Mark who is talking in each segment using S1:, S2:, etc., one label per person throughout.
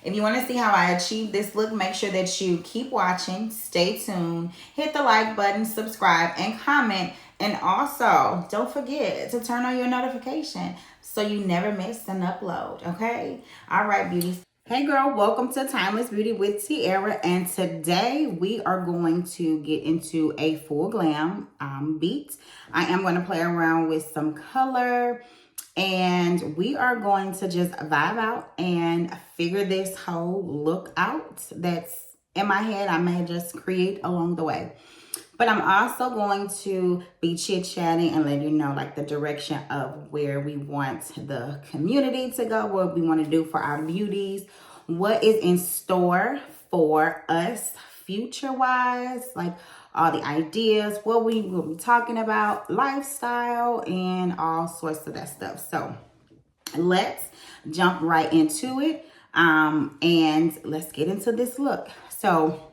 S1: If you want to see how I achieved this look, make sure that you keep watching, stay tuned, hit the like button, subscribe, and comment. And also, don't forget to turn on your notification so you never miss an upload, okay? All right, beauties. Hey girl, welcome to Timeless Beauty with Tiara, and today we are going to get into a full glam beat. I am going to play around with some color, and we are going to just vibe out and figure this whole look out that's in my head. I may just create along the way. But I'm also going to be chit-chatting and letting you know like the direction of where we want the community to go, what we want to do for our beauties, what is in store for us future-wise, like all the ideas, what we will be talking about, lifestyle, and all sorts of that stuff. So let's jump right into it, and let's get into this look. So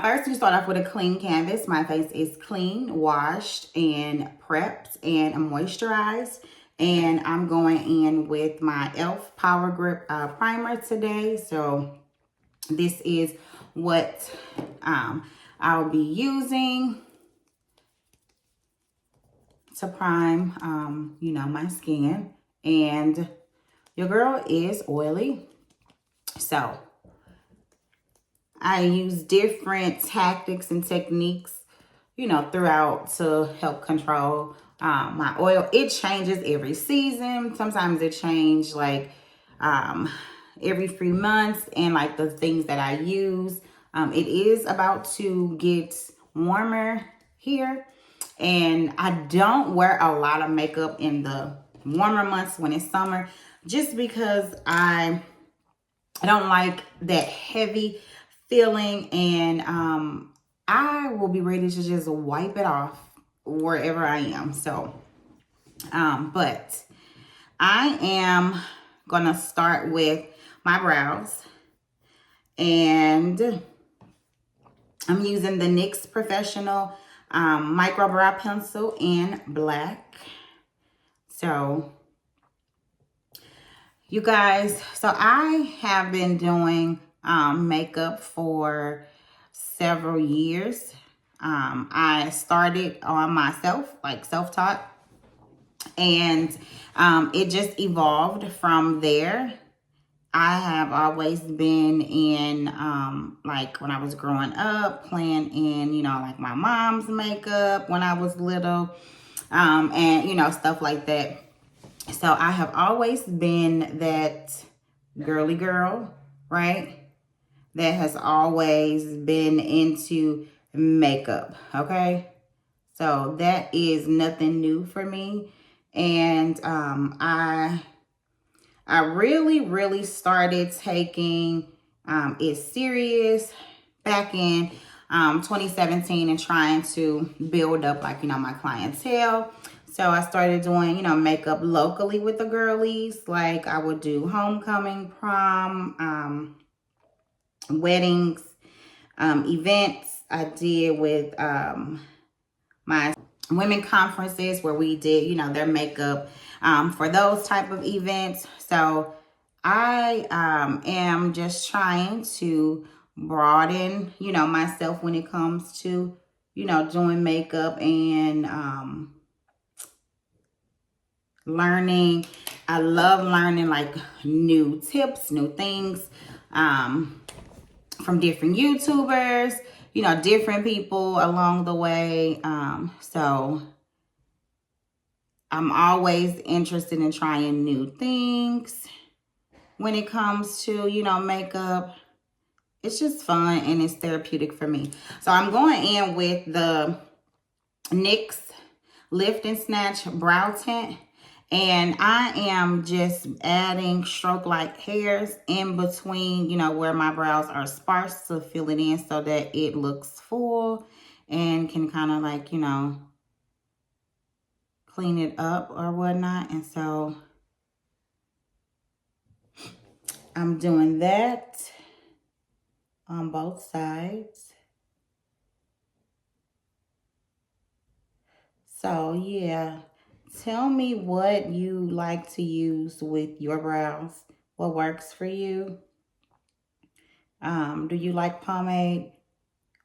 S1: first, we start off with a clean canvas. My face is clean, washed, and prepped, and moisturized. And I'm going in with my e.l.f. Power Grip primer today. So this is what I'll be using to prime, you know, my skin. And your girl is oily. So I use different tactics and techniques, you know, throughout to help control my oil. It changes every season. Sometimes it changes like every 3 months, and like the things that I use. It is about to get warmer here, and I don't wear a lot of makeup in the warmer months when it's summer, just because I don't like that heavy feeling, and I will be ready to just wipe it off wherever I am. So but I am gonna start with my brows, and I'm using the NYX Professional Micro Brow Pencil in black. So you guys, so I have been doing makeup for several years. I started on myself, like self-taught, and it just evolved from there. I have always been in, like when I was growing up, playing in, you know, like my mom's makeup when I was little, and, you know, stuff like that. So I have always been that girly girl, right? That has always been into makeup, okay? So that is nothing new for me. And I really started taking it serious back in 2017 and trying to build up, like, you know, my clientele. So I started doing, you know, makeup locally with the girlies. Like I would do homecoming, prom, weddings, events. I did with my women conferences where we did, you know, their makeup for those type of events. So I am just trying to broaden, you know, myself when it comes to, you know, doing makeup and learning. I love learning like new tips, new things from different YouTubers, you know, different people along the way. So I'm always interested in trying new things when it comes to, you know, makeup. It's just fun and it's therapeutic for me. So I'm going in with the NYX Lift and Snatch Brow Tint. And I am just adding stroke-like hairs in between, you know, where my brows are sparse to fill it in so that it looks full and can kind of like, you know, clean it up or whatnot. And so I'm doing that on both sides. So yeah, tell me what you like to use with your brows. What works for you? Do you like pomade?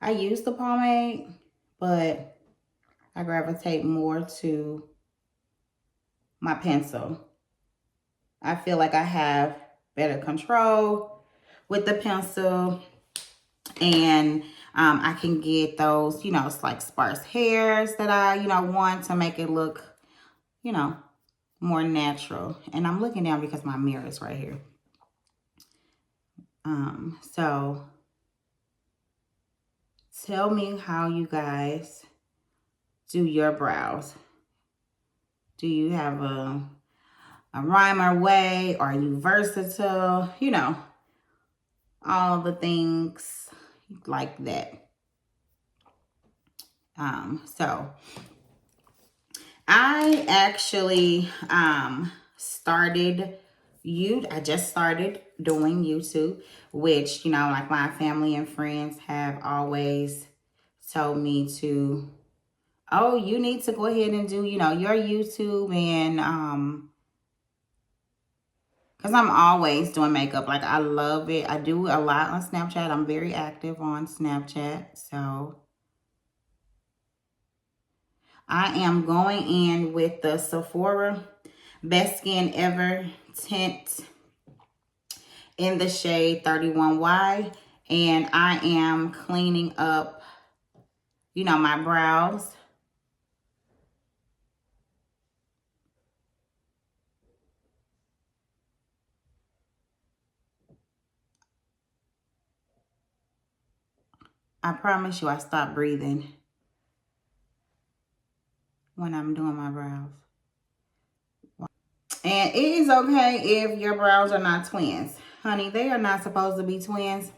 S1: I use the pomade, but I gravitate more to my pencil. I feel like I have better control with the pencil, and I can get those, it's like sparse hairs that I, want to make it look, more natural. And I'm looking down because my mirror is right here. So tell me how you guys do your brows. Do you have a rhymer way? Are you versatile? All the things like that. So I actually I just started doing YouTube, which, like my family and friends have always told me to, oh, you need to go ahead and do, your YouTube. And because I'm always doing makeup. Like, I love it. I do a lot on Snapchat. I'm very active on Snapchat. So I am going in with the Sephora Best Skin Ever tint in the shade 31Y. And I am cleaning up, my brows. I promise you I stop breathing when I'm doing my brows. And it is okay if your brows are not twins. Honey, they are not supposed to be twins.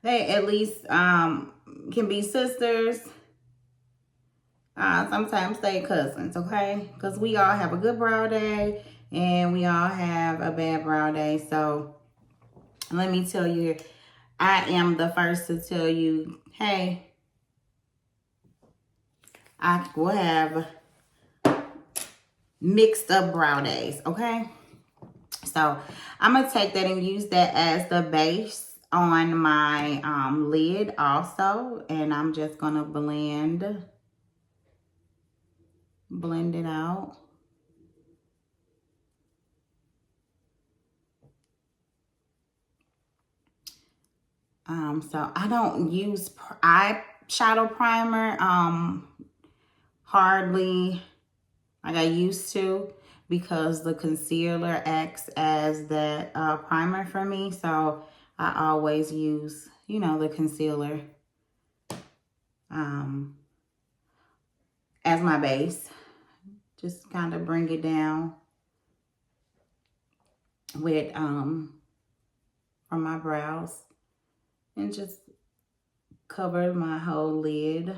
S1: They at least can be sisters. Sometimes they cousins, okay? Because we all have a good brow day and we all have a bad brow day. So let me tell you, I am the first to tell you, hey, I will have mixed up brow days, okay? So I'm going to take that and use that as the base on my lid also. And I'm just going to blend it out. So I don't use eyeshadow primer hardly like I used to, because the concealer acts as that primer for me. So I always use, the concealer as my base. Just kind of bring it down with from my brows and just cover my whole lid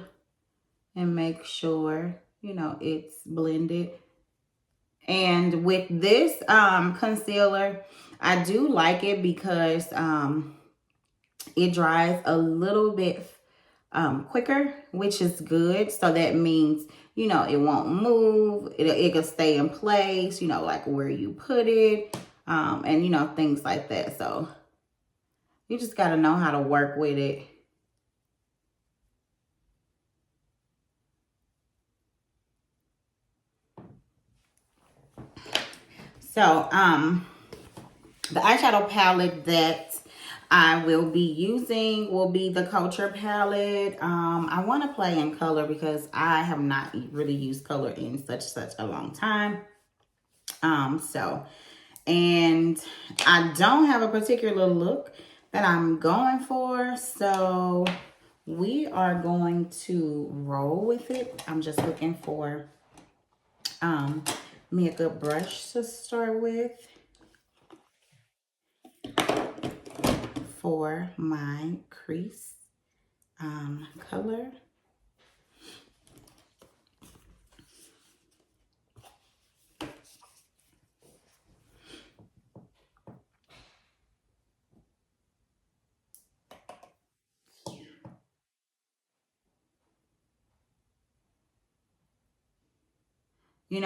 S1: and make sure, it's blended. And with this concealer, I do like it because it dries a little bit quicker, which is good. So that means, it won't move. It can stay in place, like where you put it, and, things like that. So you just got to know how to work with it. So, the eyeshadow palette that I will be using will be the Culture palette. I want to play in color because I have not really used color in such a long time. And I don't have a particular look that I'm going for. So we are going to roll with it. I'm just looking for me a good brush to start with for my crease color.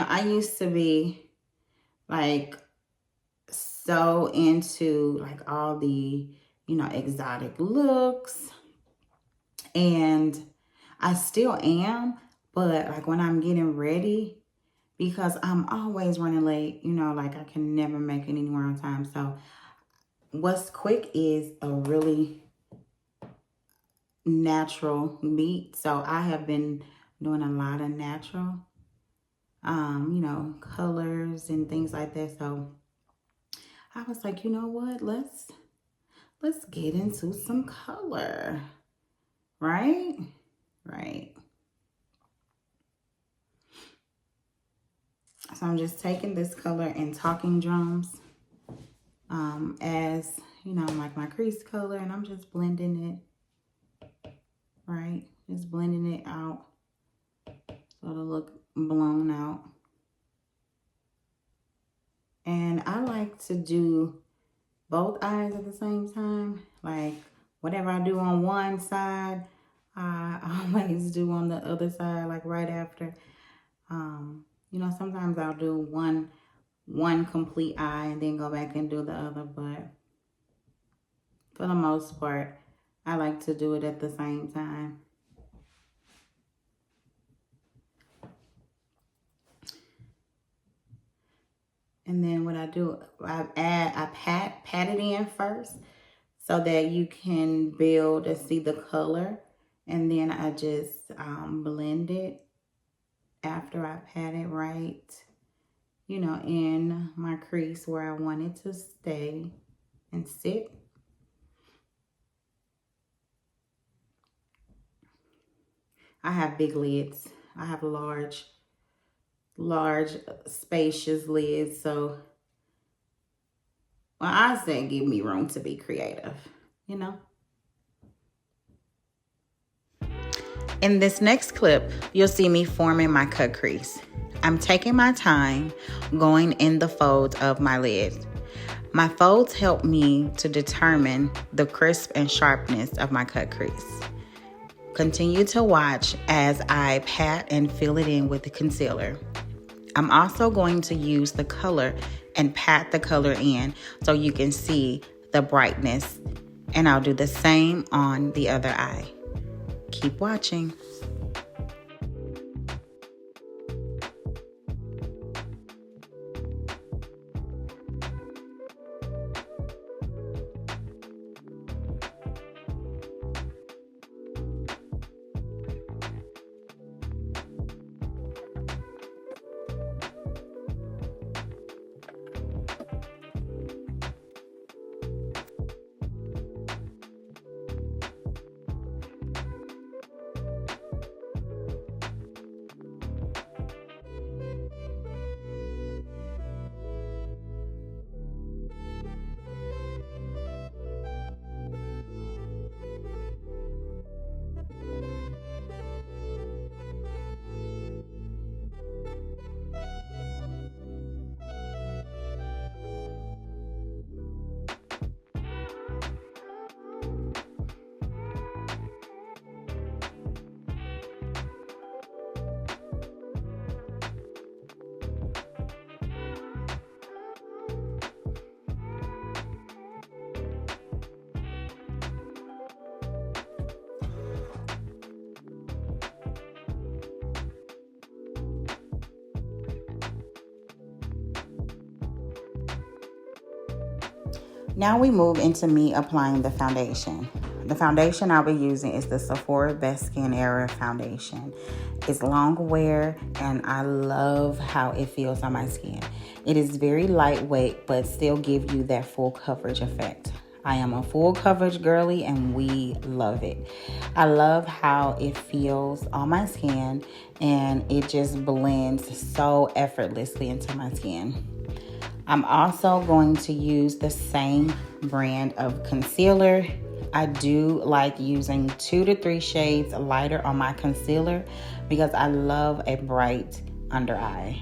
S1: I used to be like so into like all the, you know, exotic looks. And I still am, but like when I'm getting ready, because I'm always running late, you know, like I can never make it anywhere on time. So what's quick is a really natural beat. So I have been doing a lot of natural, you know, colors and things like that. So I was like, you know what? Let's get into some color, right? Right. So I'm just taking this color in Talking Drums as, you know, like my crease color, and I'm just blending it, right? Just blending it out so it'll look blown out. And I like to do both eyes at the same time. Like whatever I do on one side, I always do on the other side, like right after. You know, sometimes I'll do one complete eye and then go back and do the other, but for the most part, I like to do it at the same time. And then what I do, I pat it in first so that you can build and see the color. And then I just blend it after I pat it right, you know, in my crease where I want it to stay and sit. I have big lids. I have large, spacious lids. So, well, I say give me room to be creative, you know. In this next clip, you'll see me forming my cut crease. I'm taking my time going in the folds of my lid. My folds help me to determine the crisp and sharpness of my cut crease. Continue to watch as I pat and fill it in with the concealer. I'm also going to use the color and pat the color in so you can see the brightness. And I'll do the same on the other eye. Keep watching. Now we move into me applying the foundation. The foundation I'll be using is the Sephora Best Skin Era Foundation. It's long wear and I love how it feels on my skin. It is very lightweight but still give you that full coverage effect. I am a full coverage girly and we love it. I love how it feels on my skin and it just blends so effortlessly into my skin. I'm also going to use the same brand of concealer. I do like using 2 to 3 shades lighter on my concealer because I love a bright under eye.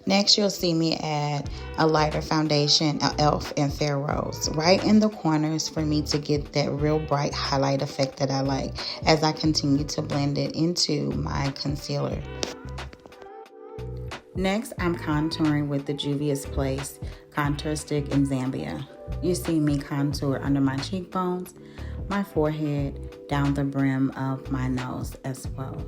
S1: Next, you'll see me add a lighter foundation, a ℏ and Fair Rose, right in the corners for me to get that real bright highlight effect that I like as I continue to blend it into my concealer. Next, I'm contouring with the Juvia's Place contour stick in Zambia. You see me contour under my cheekbones, my forehead, down the brim of my nose as well.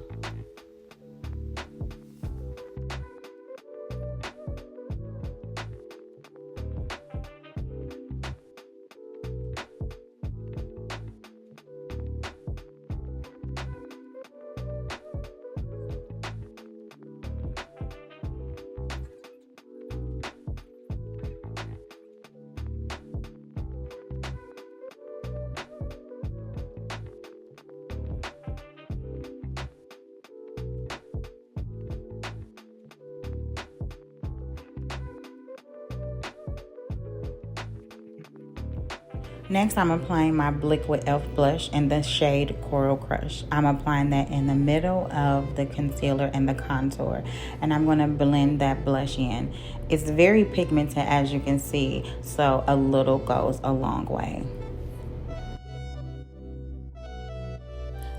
S1: Next, I'm applying my Liquid ℏ blush in the shade Coral Crush. I'm applying that in the middle of the concealer and the contour, and I'm going to blend that blush in. It's very pigmented, as you can see, so a little goes a long way.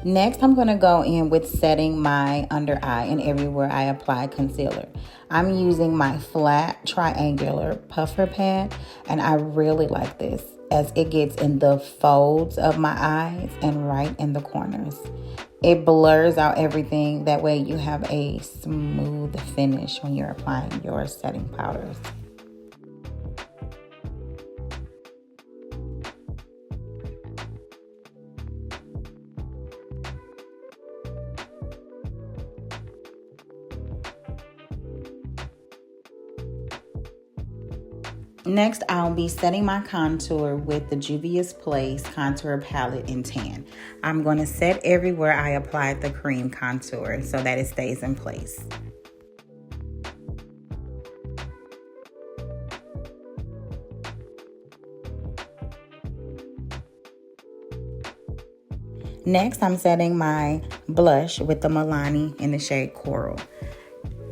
S1: Next, I'm going to go in with setting my under eye and everywhere I apply concealer. I'm using my flat triangular puffer pad, and I really like this as it gets in the folds of my eyes and right in the corners. It blurs out everything. That way you have a smooth finish when you're applying your setting powders. Next, I'll be setting my contour with the Juvia's Place Contour Palette in Tan. I'm going to set everywhere I applied the cream contour so that it stays in place. Next, I'm setting my blush with the Milani in the shade Coral.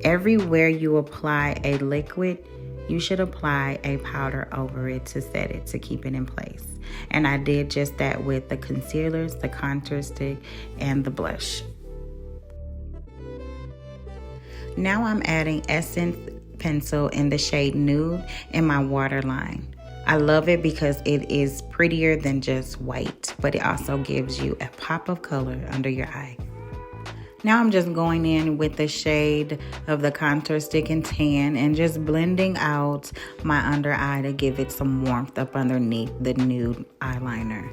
S1: Everywhere you apply a liquid, you should apply a powder over it to set it, to keep it in place. And I did just that with the concealers, the contour stick, and the blush. Now I'm adding Essence pencil in the shade Nude in my waterline. I love it because it is prettier than just white, but it also gives you a pop of color under your eye. Now I'm just going in with the shade of the contour stick in Tan and just blending out my under eye to give it some warmth up underneath the nude eyeliner.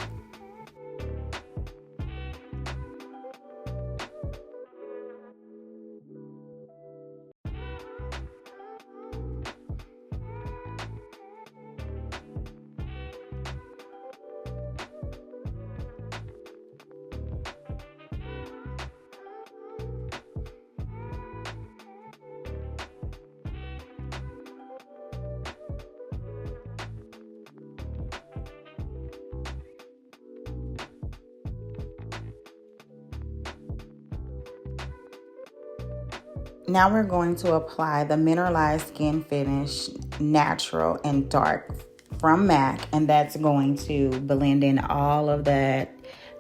S1: Now we're going to apply the Mineralized Skin Finish Natural and Dark from MAC, and that's going to blend in all of that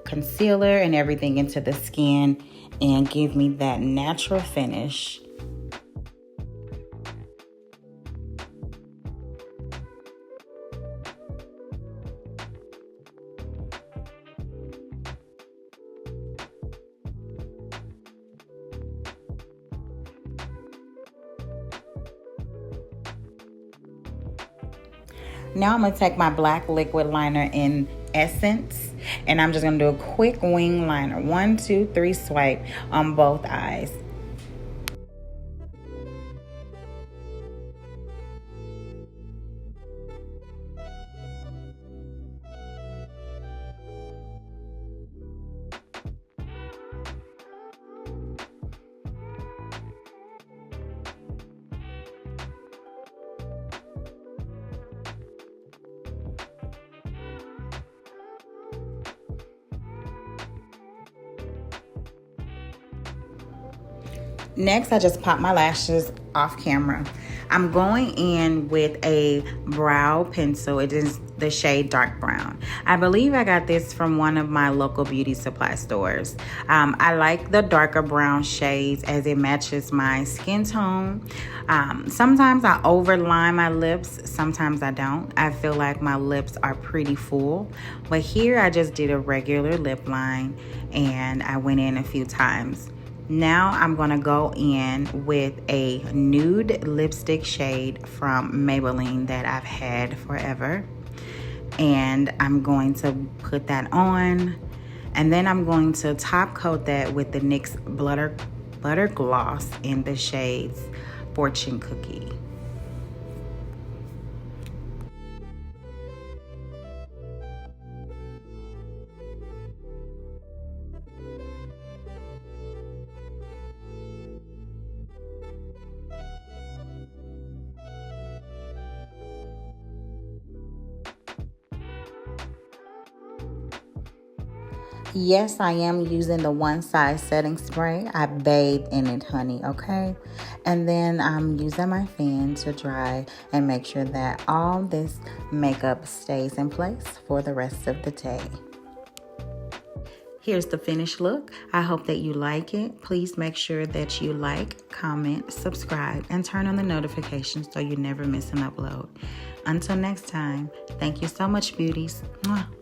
S1: concealer and everything into the skin and give me that natural finish. Now I'm going to take my black liquid liner in Essence, and I'm just going to do a quick wing liner. 1, 2, 3 swipe on both eyes. Next, I just popped my lashes off camera. I'm going in with a brow pencil. It is the shade dark brown. I believe I got this from one of my local beauty supply stores. I like the darker brown shades as it matches my skin tone. Sometimes I overline my lips, sometimes I don't. I feel like my lips are pretty full, but here I just did a regular lip line and I went in a few times. Now I'm gonna go in with a nude lipstick shade from Maybelline that I've had forever. And I'm going to put that on. And then I'm going to top coat that with the NYX Butter Gloss in the shades Fortune Cookie. Yes, I am using the One Size setting spray. I bathe in it, honey, okay? And then I'm using my fan to dry and make sure that all this makeup stays in place for the rest of the day. Here's the finished look. I hope that you like it. Please make sure that you like, comment, subscribe, and turn on the notifications so you never miss an upload. Until next time, thank you so much, beauties. Mwah.